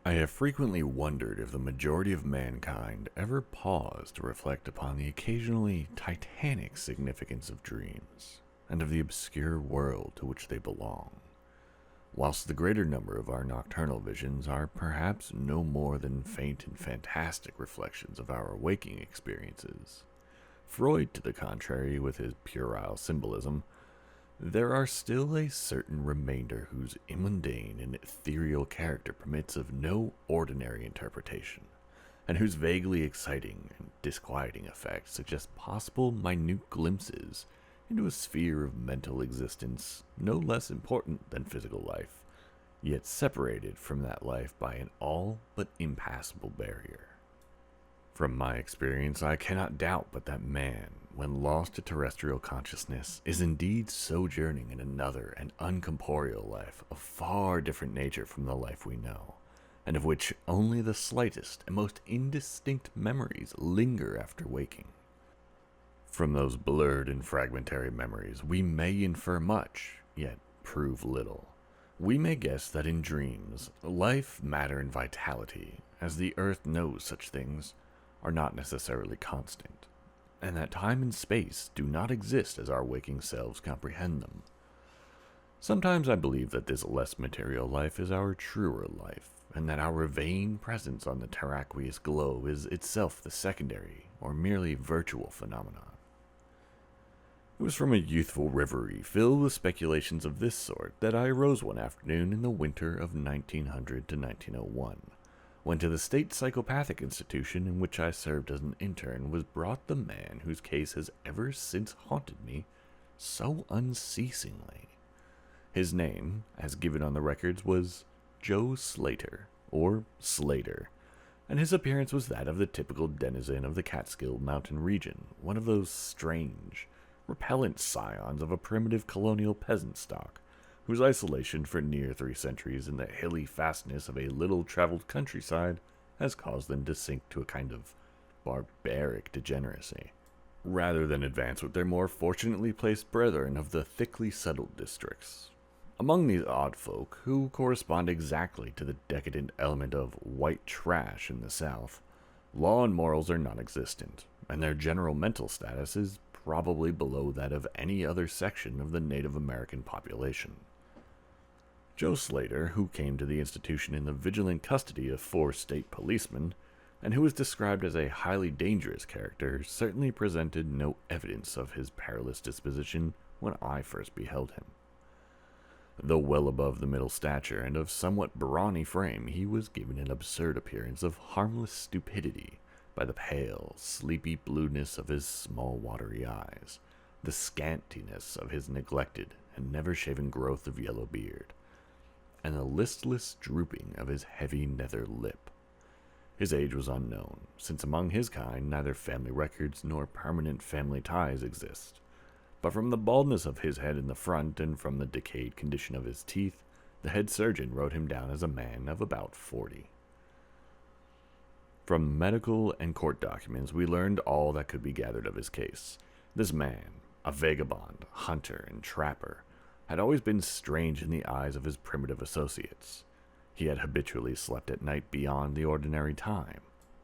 I have frequently wondered if the majority of mankind ever paused to reflect upon the occasionally titanic significance of dreams, and of the obscure world to which they belong. Whilst the greater number of our nocturnal visions are perhaps no more than faint and fantastic reflections of our waking experiences, Freud, to the contrary, with his puerile symbolism, there are still a certain remainder whose immundane and ethereal character permits of no ordinary interpretation, and whose vaguely exciting and disquieting effects suggest possible minute glimpses into a sphere of mental existence no less important than physical life, yet separated from that life by an all but impassable barrier. From my experience, I cannot doubt but that man, when lost to terrestrial consciousness, is indeed sojourning in another and uncorporeal life of far different nature from the life we know, and of which only the slightest and most indistinct memories linger after waking. From those blurred and fragmentary memories, we may infer much, yet prove little. We may guess that in dreams, life, matter, and vitality, as the earth knows such things, are not necessarily constant, and that time and space do not exist as our waking selves comprehend them. Sometimes I believe that this less material life is our truer life, and that our vain presence on the terraqueous globe is itself the secondary or merely virtual phenomenon. It was from a youthful reverie filled with speculations of this sort that I arose one afternoon in the winter of 1900 to 1901, when to the State Psychopathic Institution in which I served as an intern was brought the man whose case has ever since haunted me so unceasingly. His name, as given on the records, was Joe Slater, or Slater, and his appearance was that of the typical denizen of the Catskill Mountain region, one of those strange, repellent scions of a primitive colonial peasant stock, whose isolation for near 3 centuries in the hilly fastness of a little-traveled countryside has caused them to sink to a kind of barbaric degeneracy, rather than advance with their more fortunately placed brethren of the thickly settled districts. Among these odd folk, who correspond exactly to the decadent element of white trash in the South, law and morals are non-existent, and their general mental status is probably below that of any other section of the Native American population. Joe Slater, who came to the institution in the vigilant custody of 4 state policemen, and who was described as a highly dangerous character, certainly presented no evidence of his perilous disposition when I first beheld him. Though well above the middle stature and of somewhat brawny frame, he was given an absurd appearance of harmless stupidity by the pale, sleepy blueness of his small watery eyes, the scantiness of his neglected and never-shaven growth of yellow beard, and the listless drooping of his heavy nether lip. His age was unknown, since among his kind neither family records nor permanent family ties exist, but from the baldness of his head in the front and from the decayed condition of his teeth, the head surgeon wrote him down as a man of about 40. From medical and court documents, we learned all that could be gathered of his case. This man, a vagabond, hunter, and trapper, had always been strange in the eyes of his primitive associates. He had habitually slept at night beyond the ordinary time,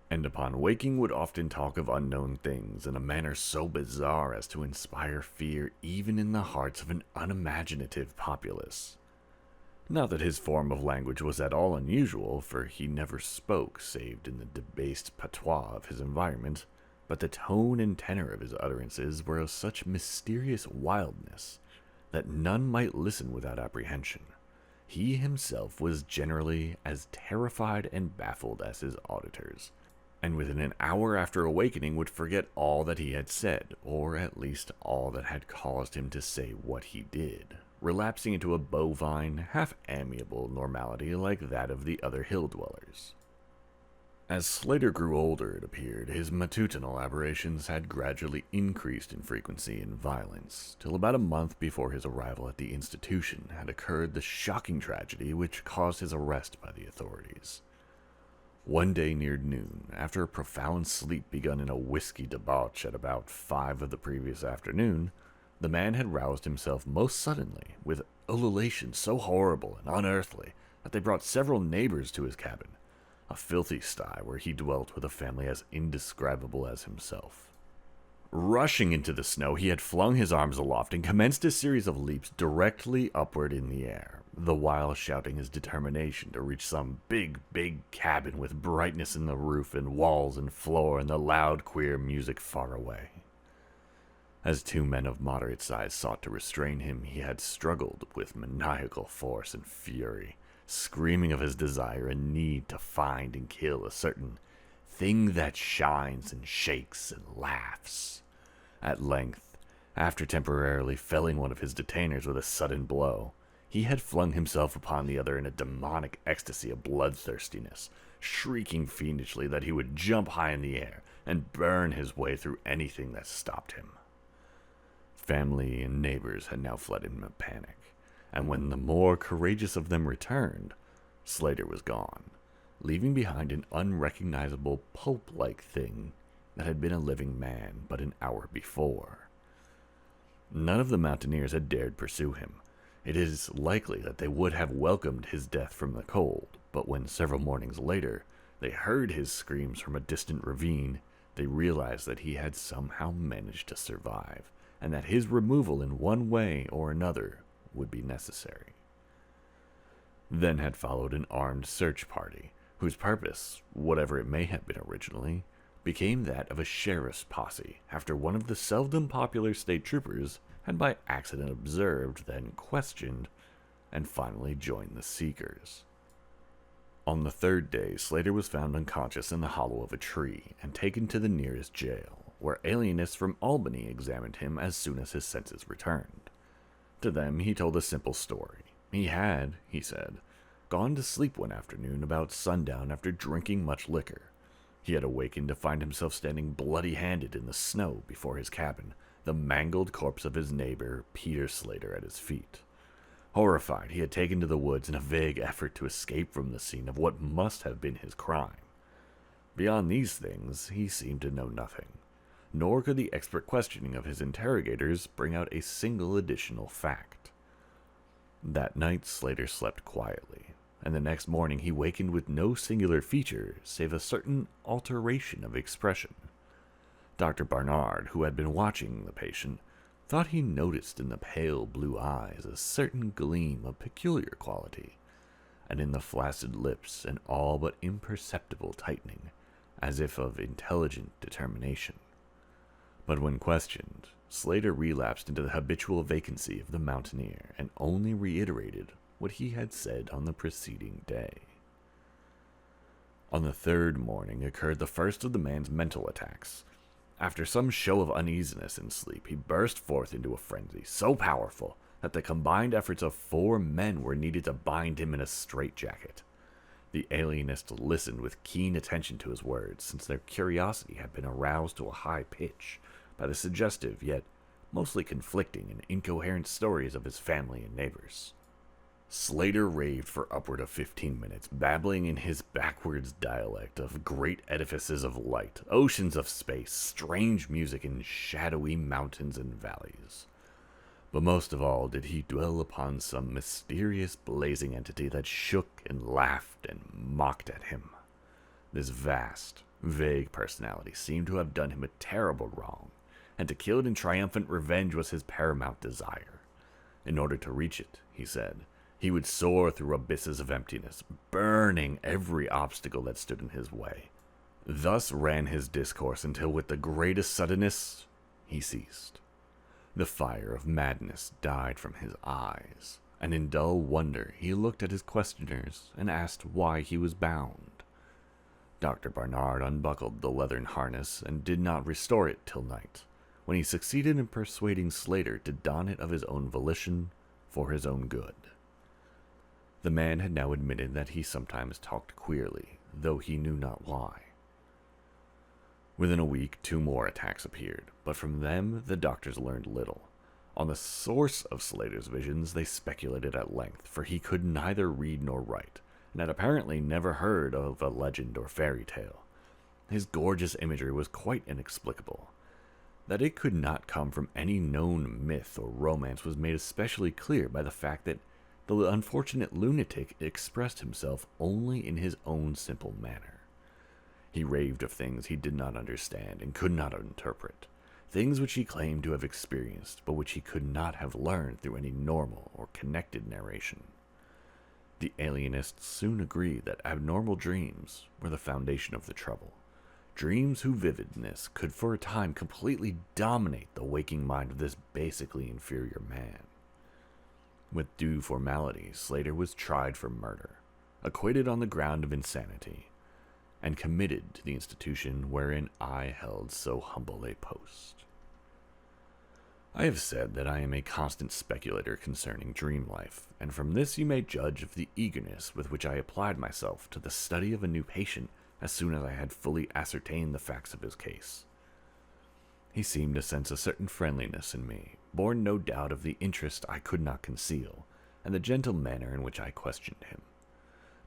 and upon waking would often talk of unknown things in a manner so bizarre as to inspire fear even in the hearts of an unimaginative populace. Not that his form of language was at all unusual, for he never spoke save in the debased patois of his environment, but the tone and tenor of his utterances were of such mysterious wildness that none might listen without apprehension. He himself was generally as terrified and baffled as his auditors, and within an hour after awakening would forget all that he had said, or at least all that had caused him to say what he did, relapsing into a bovine, half-amiable normality like that of the other hill-dwellers. As Slater grew older, it appeared, his matutinal aberrations had gradually increased in frequency and violence, till about a month before his arrival at the institution had occurred the shocking tragedy which caused his arrest by the authorities. One day near noon, after a profound sleep begun in a whiskey debauch at about 5 of the previous afternoon, the man had roused himself most suddenly, with ululation so horrible and unearthly that they brought several neighbors to his cabin, a filthy sty where he dwelt with a family as indescribable as himself. Rushing into the snow, he had flung his arms aloft and commenced a series of leaps directly upward in the air, the while shouting his determination to reach some big cabin with brightness in the roof and walls and floor and the loud, queer music far away. As two men of moderate size sought to restrain him, he had struggled with maniacal force and fury, screaming of his desire and need to find and kill a certain thing that shines and shakes and laughs. At length, after temporarily felling one of his detainers with a sudden blow, he had flung himself upon the other in a demonic ecstasy of bloodthirstiness, shrieking fiendishly that he would jump high in the air and burn his way through anything that stopped him. Family and neighbors had now fled in a panic, and when the more courageous of them returned, Slater was gone, leaving behind an unrecognizable pulp-like thing that had been a living man but an hour before. None of the mountaineers had dared pursue him. It is likely that they would have welcomed his death from the cold, but when several mornings later they heard his screams from a distant ravine, they realized that he had somehow managed to survive, and that his removal in one way or another would be necessary. Then had followed an armed search party, whose purpose, whatever it may have been originally, became that of a sheriff's posse after one of the seldom popular state troopers had by accident observed, then questioned, and finally joined the seekers. On the third day, Slater was found unconscious in the hollow of a tree and taken to the nearest jail, where alienists from Albany examined him as soon as his senses returned. To them he told a simple story. He had, he said, gone to sleep one afternoon about sundown after drinking much liquor. He had awakened to find himself standing bloody-handed in the snow before his cabin, the mangled corpse of his neighbor, Peter Slater, at his feet. Horrified, he had taken to the woods in a vague effort to escape from the scene of what must have been his crime. Beyond these things, he seemed to know nothing, nor could the expert questioning of his interrogators bring out a single additional fact. That night, Slater slept quietly, and the next morning he wakened with no singular feature save a certain alteration of expression. Dr. Barnard, who had been watching the patient, thought he noticed in the pale blue eyes a certain gleam of peculiar quality, and in the flaccid lips an all but imperceptible tightening, as if of intelligent determination. But when questioned, Slater relapsed into the habitual vacancy of the mountaineer and only reiterated what he had said on the preceding day. On the third morning occurred the first of the man's mental attacks. After some show of uneasiness in sleep, he burst forth into a frenzy so powerful that the combined efforts of 4 men were needed to bind him in a straitjacket. The alienists listened with keen attention to his words, since their curiosity had been aroused to a high pitch by the suggestive yet mostly conflicting and incoherent stories of his family and neighbors. Slater raved for upward of 15 minutes, babbling in his backwards dialect of great edifices of light, oceans of space, strange music, and shadowy mountains and valleys. But most of all did he dwell upon some mysterious blazing entity that shook and laughed and mocked at him. This vast, vague personality seemed to have done him a terrible wrong, and to kill it in triumphant revenge was his paramount desire. In order to reach it, he said, he would soar through abysses of emptiness, burning every obstacle that stood in his way. Thus ran his discourse until with the greatest suddenness he ceased. The fire of madness died from his eyes, and in dull wonder he looked at his questioners and asked why he was bound. Dr. Barnard unbuckled the leathern harness and did not restore it till night, when he succeeded in persuading Slater to don it of his own volition for his own good. The man had now admitted that he sometimes talked queerly, though he knew not why. Within a week, 2 more attacks appeared, but from them the doctors learned little. On the source of Slater's visions they speculated at length, for he could neither read nor write, and had apparently never heard of a legend or fairy tale. His gorgeous imagery was quite inexplicable. That it could not come from any known myth or romance was made especially clear by the fact that The unfortunate lunatic expressed himself only in his own simple manner. He raved of things he did not understand and could not interpret, things which he claimed to have experienced, but which he could not have learned through any normal or connected narration. The alienists soon agreed that abnormal dreams were the foundation of the trouble, dreams whose vividness could for a time completely dominate the waking mind of this basically inferior man. With due formality, Slater was tried for murder, acquitted on the ground of insanity, and committed to the institution wherein I held so humble a post. I have said that I am a constant speculator concerning dream life, and from this you may judge of the eagerness with which I applied myself to the study of a new patient as soon as I had fully ascertained the facts of his case. He seemed to sense a certain friendliness in me, born no doubt of the interest I could not conceal, and the gentle manner in which I questioned him.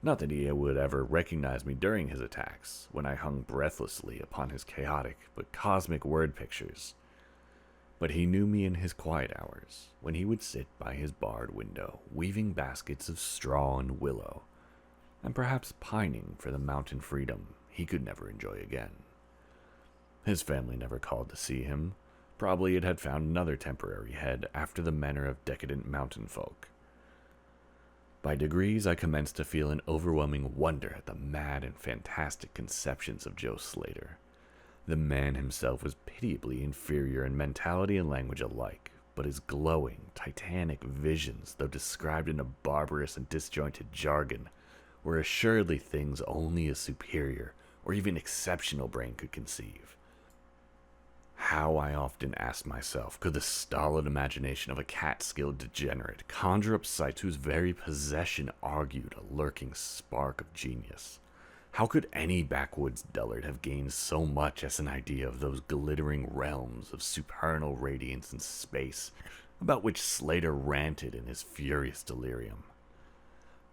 Not that he would ever recognize me during his attacks, when I hung breathlessly upon his chaotic but cosmic word pictures, but he knew me in his quiet hours, when he would sit by his barred window, weaving baskets of straw and willow, and perhaps pining for the mountain freedom he could never enjoy again. His family never called to see him. Probably it had found another temporary head after the manner of decadent mountain folk. By degrees, I commenced to feel an overwhelming wonder at the mad and fantastic conceptions of Joe Slater. The man himself was pitiably inferior in mentality and language alike, but his glowing, titanic visions, though described in a barbarous and disjointed jargon, were assuredly things only a superior or even exceptional brain could conceive. How, I often asked myself, could the stolid imagination of a cat-skilled degenerate conjure up sights whose very possession argued a lurking spark of genius? How could any backwoods dullard have gained so much as an idea of those glittering realms of supernal radiance in space, about which Slater ranted in his furious delirium?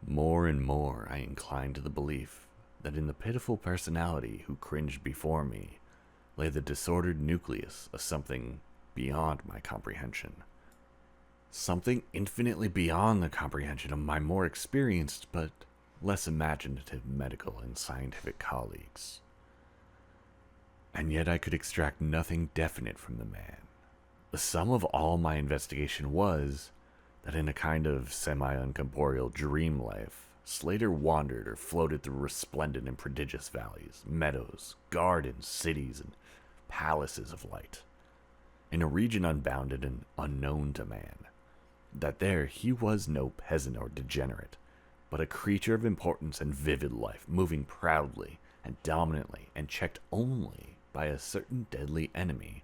More and more I inclined to the belief that in the pitiful personality who cringed before me lay the disordered nucleus of something beyond my comprehension. Something infinitely beyond the comprehension of my more experienced but less imaginative medical and scientific colleagues. And yet I could extract nothing definite from the man. The sum of all my investigation was that in a kind of semi-uncorporeal dream life, Slater wandered or floated through resplendent and prodigious valleys, meadows, gardens, cities, and palaces of light, in a region unbounded and unknown to man. That there he was no peasant or degenerate, but a creature of importance and vivid life, moving proudly and dominantly and checked only by a certain deadly enemy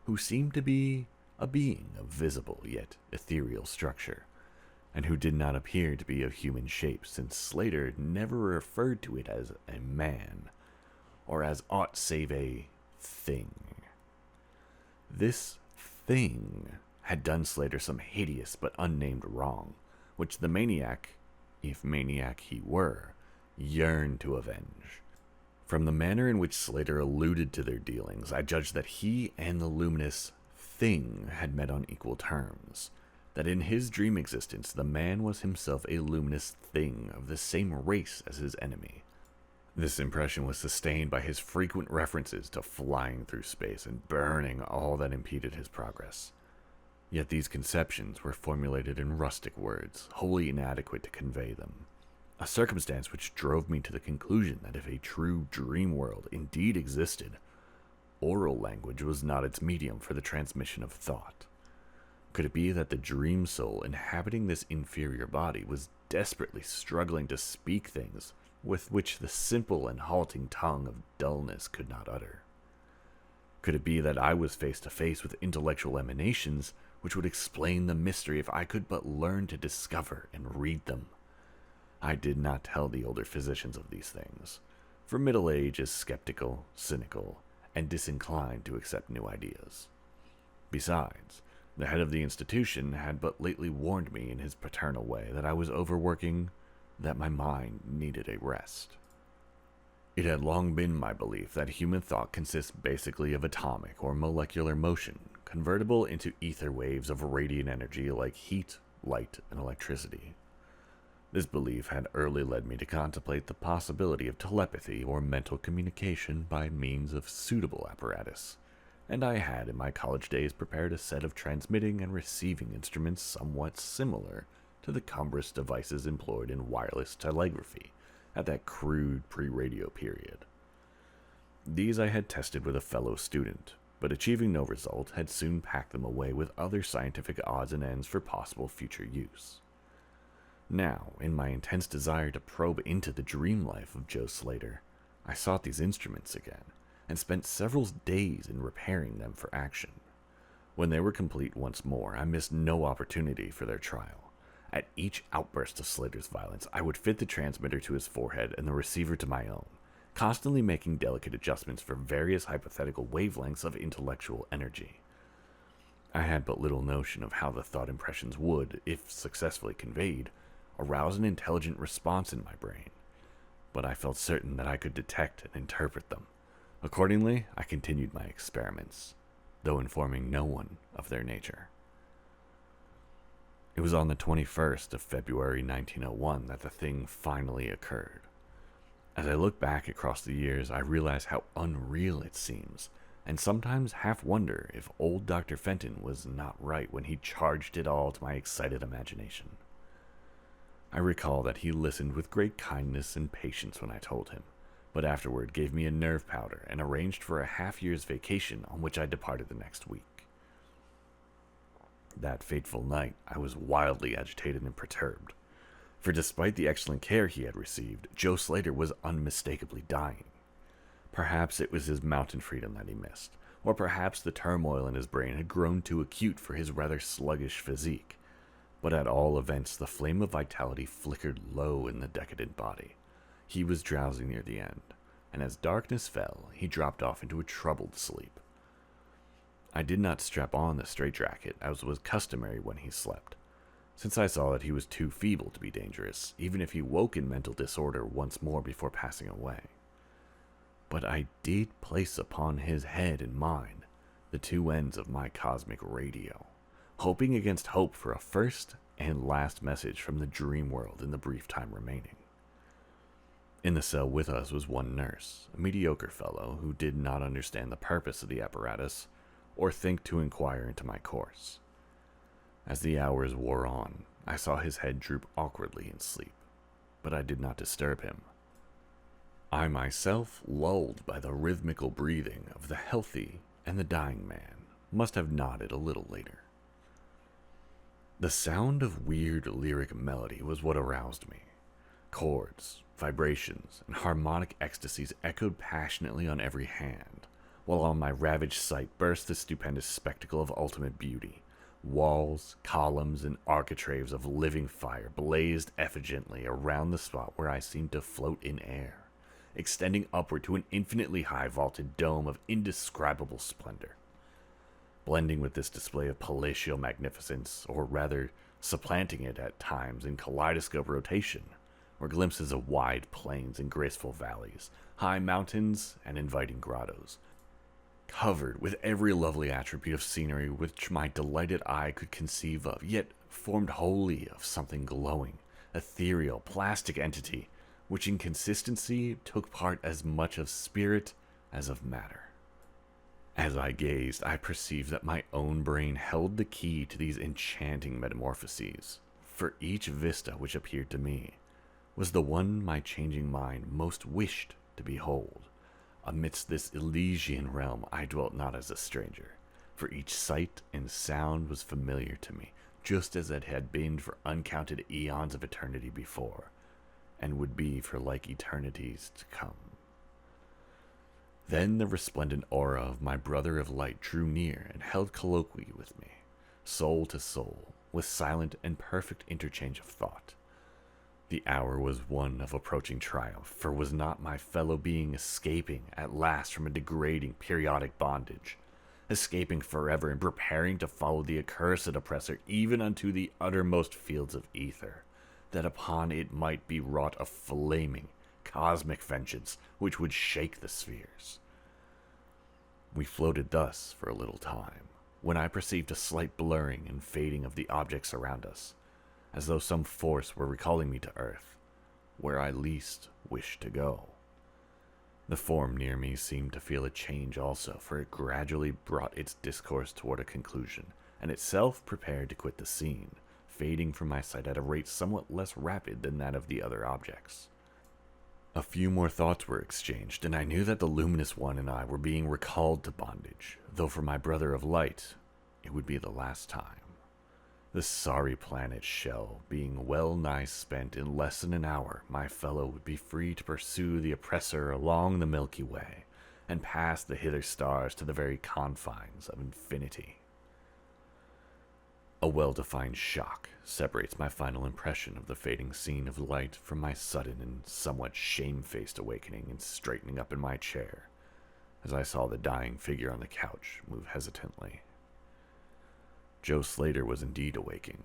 who seemed to be a being of visible yet ethereal structure, and who did not appear to be of human shape, since Slater never referred to it as a man, or as aught save a thing. This thing had done Slater some hideous but unnamed wrong, which the maniac, if maniac he were, yearned to avenge. From the manner in which Slater alluded to their dealings, I judged that he and the luminous thing had met on equal terms, that in his dream existence the man was himself a luminous thing of the same race as his enemy. This impression was sustained by his frequent references to flying through space and burning all that impeded his progress. Yet these conceptions were formulated in rustic words, wholly inadequate to convey them, a circumstance which drove me to the conclusion that if a true dream world indeed existed, oral language was not its medium for the transmission of thought. Could it be that the dream soul inhabiting this inferior body was desperately struggling to speak things with which the simple and halting tongue of dullness could not utter? Could it be that I was face to face with intellectual emanations which would explain the mystery if I could but learn to discover and read them? I did not tell the older physicians of these things, for middle age is skeptical, cynical, and disinclined to accept new ideas. Besides, the head of the institution had but lately warned me in his paternal way that I was overworking, that my mind needed a rest. It had long been my belief that human thought consists basically of atomic or molecular motion, convertible into ether waves of radiant energy like heat, light, and electricity. This belief had early led me to contemplate the possibility of telepathy or mental communication by means of suitable apparatus, and I had in my college days prepared a set of transmitting and receiving instruments somewhat similar to the cumbrous devices employed in wireless telegraphy at that crude pre-radio period. These I had tested with a fellow student, but achieving no result, had soon packed them away with other scientific odds and ends for possible future use. Now, in my intense desire to probe into the dream life of Joe Slater, I sought these instruments again, and spent several days in repairing them for action. When they were complete once more, I missed no opportunity for their trial. At each outburst of Slater's violence, I would fit the transmitter to his forehead and the receiver to my own, constantly making delicate adjustments for various hypothetical wavelengths of intellectual energy. I had but little notion of how the thought impressions would, if successfully conveyed, arouse an intelligent response in my brain, but I felt certain that I could detect and interpret them. Accordingly, I continued my experiments, though informing no one of their nature. It was on the 21st of February 1901 that the thing finally occurred. As I look back across the years, I realize how unreal it seems, and sometimes half wonder if old Dr. Fenton was not right when he charged it all to my excited imagination. I recall that he listened with great kindness and patience when I told him, but afterward gave me a nerve powder and arranged for a half-year's vacation on which I departed the next week. That fateful night, I was wildly agitated and perturbed, for despite the excellent care he had received, Joe Slater was unmistakably dying. Perhaps it was his mountain freedom that he missed, or perhaps the turmoil in his brain had grown too acute for his rather sluggish physique, but at all events the flame of vitality flickered low in the decadent body. He was drowsy near the end, and as darkness fell, he dropped off into a troubled sleep. I did not strap on the straitjacket, as was customary when he slept, since I saw that he was too feeble to be dangerous, even if he woke in mental disorder once more before passing away. But I did place upon his head and mine the two ends of my cosmic radio, hoping against hope for a first and last message from the dream world in the brief time remaining. In the cell with us was one nurse, a mediocre fellow who did not understand the purpose of the apparatus or think to inquire into my course. As the hours wore on, I saw his head droop awkwardly in sleep, but I did not disturb him. I myself, lulled by the rhythmical breathing of the healthy and the dying man, must have nodded a little later. The sound of weird lyric melody was what aroused me. Chords, vibrations, and harmonic ecstasies echoed passionately on every hand, while on my ravaged sight burst the stupendous spectacle of ultimate beauty. Walls, columns, and architraves of living fire blazed effulgently around the spot where I seemed to float in air, extending upward to an infinitely high-vaulted dome of indescribable splendor. Blending with this display of palatial magnificence, or rather supplanting it at times in kaleidoscope rotation, were glimpses of wide plains and graceful valleys, high mountains and inviting grottos, covered with every lovely attribute of scenery which my delighted eye could conceive of, yet formed wholly of something glowing, ethereal, plastic entity, which in consistency took part as much of spirit as of matter. As I gazed, I perceived that my own brain held the key to these enchanting metamorphoses, for each vista which appeared to me was the one my changing mind most wished to behold. Amidst this Elysian realm I dwelt not as a stranger, for each sight and sound was familiar to me, just as it had been for uncounted eons of eternity before, and would be for like eternities to come. Then the resplendent aura of my brother of light drew near and held colloquy with me, soul to soul, with silent and perfect interchange of thought. The hour was one of approaching triumph, for was not my fellow being escaping at last from a degrading periodic bondage, escaping forever and preparing to follow the accursed oppressor even unto the uttermost fields of ether, that upon it might be wrought a flaming, cosmic vengeance which would shake the spheres. We floated thus for a little time, when I perceived a slight blurring and fading of the objects around us. as though some force were recalling me to Earth, where I least wished to go. The form near me seemed to feel a change also, for it gradually brought its discourse toward a conclusion, and itself prepared to quit the scene, fading from my sight at a rate somewhat less rapid than that of the other objects. A few more thoughts were exchanged, and I knew that the luminous one and I were being recalled to bondage, though for my brother of light, it would be the last time. The sorry planet's shell being well nigh spent, in less than an hour, my fellow would be free to pursue the oppressor along the Milky Way, and past the hither stars to the very confines of infinity. A well-defined shock separates my final impression of the fading scene of light from my sudden and somewhat shamefaced awakening and straightening up in my chair, as I saw the dying figure on the couch move hesitantly. Joe Slater was indeed awaking,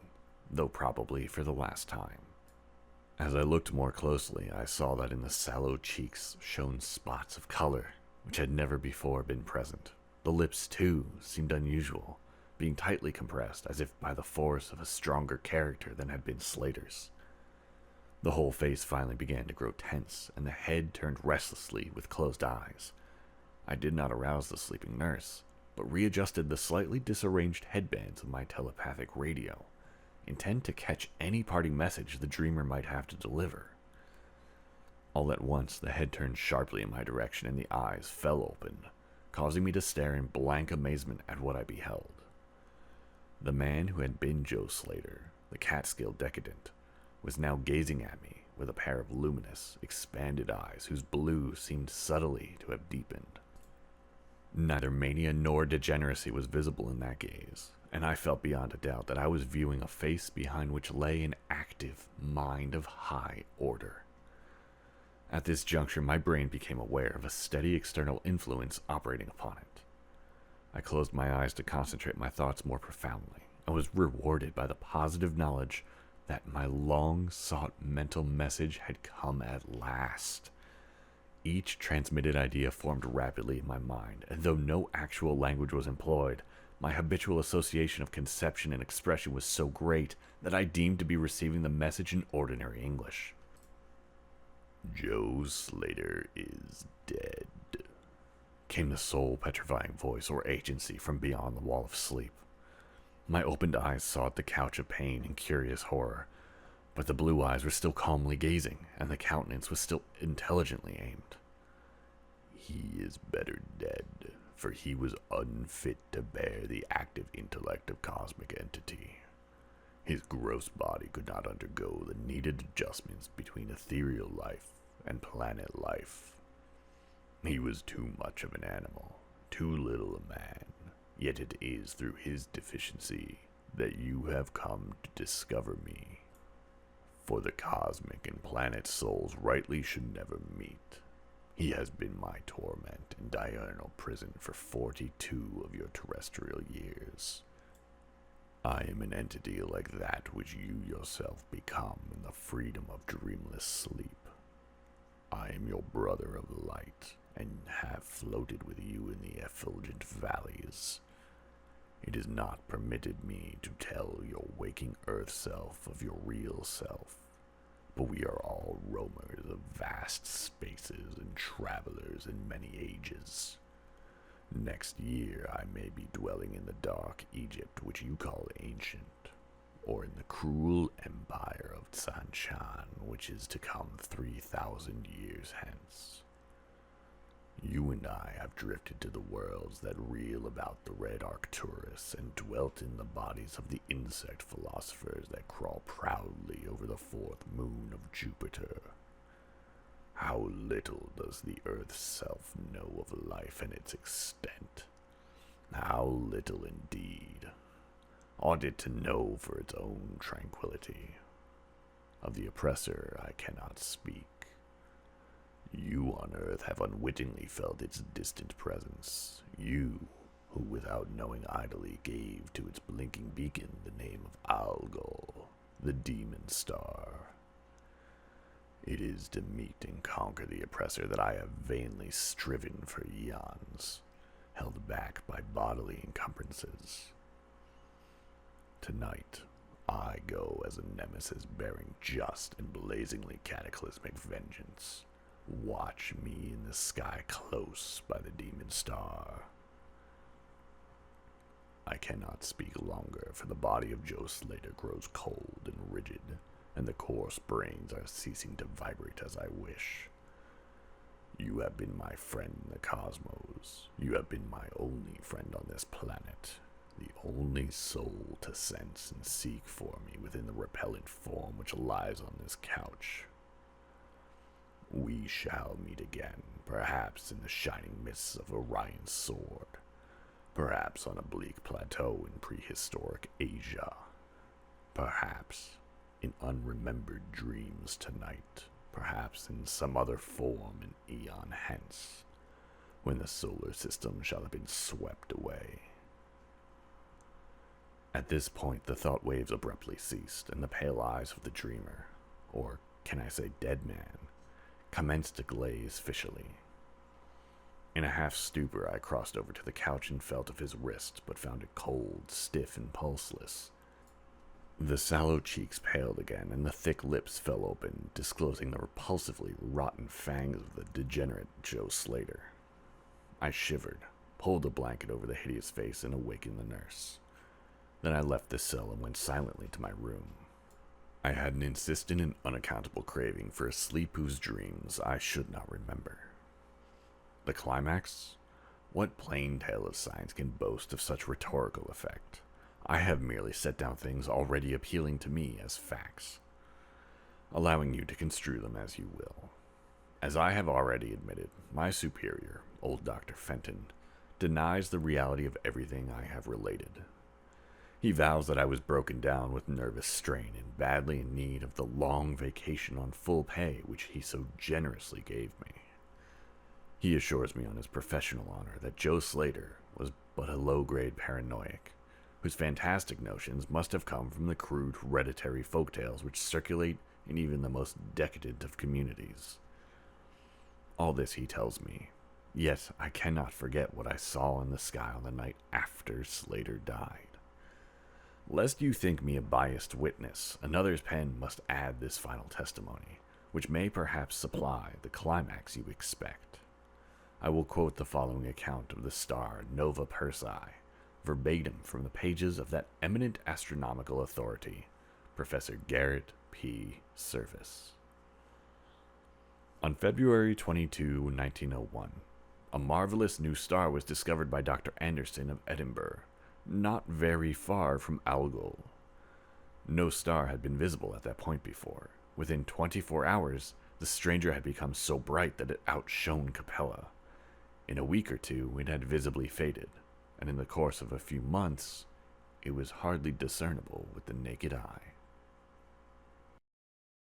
though probably for the last time. As I looked more closely, I saw that in the sallow cheeks shone spots of color which had never before been present. The lips, too, seemed unusual, being tightly compressed as if by the force of a stronger character than had been Slater's. The whole face finally began to grow tense, and the head turned restlessly with closed eyes. I did not arouse the sleeping nurse, but readjusted the slightly disarranged headbands of my telepathic radio, intent to catch any parting message the dreamer might have to deliver. All at once, the head turned sharply in my direction and the eyes fell open, causing me to stare in blank amazement at what I beheld. The man who had been Joe Slater, the Catskill decadent, was now gazing at me with a pair of luminous, expanded eyes whose blue seemed subtly to have deepened. Neither mania nor degeneracy was visible in that gaze, and I felt beyond a doubt that I was viewing a face behind which lay an active mind of high order. At this juncture, my brain became aware of a steady external influence operating upon it. I closed my eyes to concentrate my thoughts more profoundly, and was rewarded by the positive knowledge that my long-sought mental message had come at last. Each transmitted idea formed rapidly in my mind, and though no actual language was employed, my habitual association of conception and expression was so great that I deemed to be receiving the message in ordinary English. "Joe Slater is dead," came the soul-petrifying voice or agency from beyond the wall of sleep. My opened eyes sought the couch of pain and curious horror, but the blue eyes were still calmly gazing, and the countenance was still intelligently aimed. "He is better dead, for he was unfit to bear the active intellect of cosmic entity. His gross body could not undergo the needed adjustments between ethereal life and planet life. He was too much of an animal, too little a man, yet it is through his deficiency that you have come to discover me. For the cosmic and planet souls rightly should never meet. He has been my torment in diurnal prison for 42 of your terrestrial years. I am an entity like that which you yourself become in the freedom of dreamless sleep. I am your brother of light, and have floated with you in the effulgent valleys. It is not permitted me to tell your waking earth self of your real self, but we are all roamers of vast spaces and travelers in many ages. Next year I may be dwelling in the dark Egypt which you call ancient, or in the cruel empire of Tsanchan which is to come 3,000 years hence. You and I have drifted to the worlds that reel about the red Arcturus and dwelt in the bodies of the insect philosophers that crawl proudly over the fourth moon of Jupiter. How little does the earth's self know of life and its extent. How little indeed. Ought it to know for its own tranquility. Of the oppressor I cannot speak. You on earth have unwittingly felt its distant presence. You, who without knowing idly gave to its blinking beacon the name of Algol, the demon star. It is to meet and conquer the oppressor that I have vainly striven for eons, held back by bodily encumbrances. Tonight, I go as a nemesis bearing just and blazingly cataclysmic vengeance. Watch me in the sky close by the demon star. I cannot speak longer, for the body of Joe Slater grows cold and rigid, and the coarse brains are ceasing to vibrate as I wish. You have been my friend in the cosmos. You have been my only friend on this planet, the only soul to sense and seek for me within the repellent form which lies on this couch. We shall meet again, perhaps in the shining mists of Orion's sword, perhaps on a bleak plateau in prehistoric Asia, perhaps in unremembered dreams tonight, perhaps in some other form an eon hence, when the solar system shall have been swept away. At this point, the thought waves abruptly ceased, and the pale eyes of the dreamer, or can I say dead man, commenced to glaze fishily. In a half-stupor, I crossed over to the couch and felt of his wrist, but found it cold, stiff, and pulseless. The sallow cheeks paled again, and the thick lips fell open, disclosing the repulsively rotten fangs of the degenerate Joe Slater. I shivered, pulled a blanket over the hideous face, and awakened the nurse. Then I left the cell and went silently to my room. I had an insistent and unaccountable craving for a sleep whose dreams I should not remember. The climax? What plain tale of science can boast of such rhetorical effect? I have merely set down things already appealing to me as facts, allowing you to construe them as you will. As I have already admitted, my superior, old Dr. Fenton, denies the reality of everything I have related. He vows that I was broken down with nervous strain and badly in need of the long vacation on full pay which he so generously gave me. He assures me on his professional honor that Joe Slater was but a low-grade paranoiac, whose fantastic notions must have come from the crude hereditary folktales which circulate in even the most decadent of communities. All this he tells me, yet I cannot forget what I saw in the sky on the night after Slater died. Lest you think me a biased witness, another's pen must add this final testimony, which may perhaps supply the climax you expect. I will quote the following account of the star Nova Persei, verbatim from the pages of that eminent astronomical authority, Professor Garrett P. Service. On February 22, 1901, a marvelous new star was discovered by Dr. Anderson of Edinburgh, not very far from Algol. No star had been visible at that point before. Within 24 hours, the stranger had become so bright that it outshone Capella. In a week or two, it had visibly faded, and in the course of a few months, it was hardly discernible with the naked eye.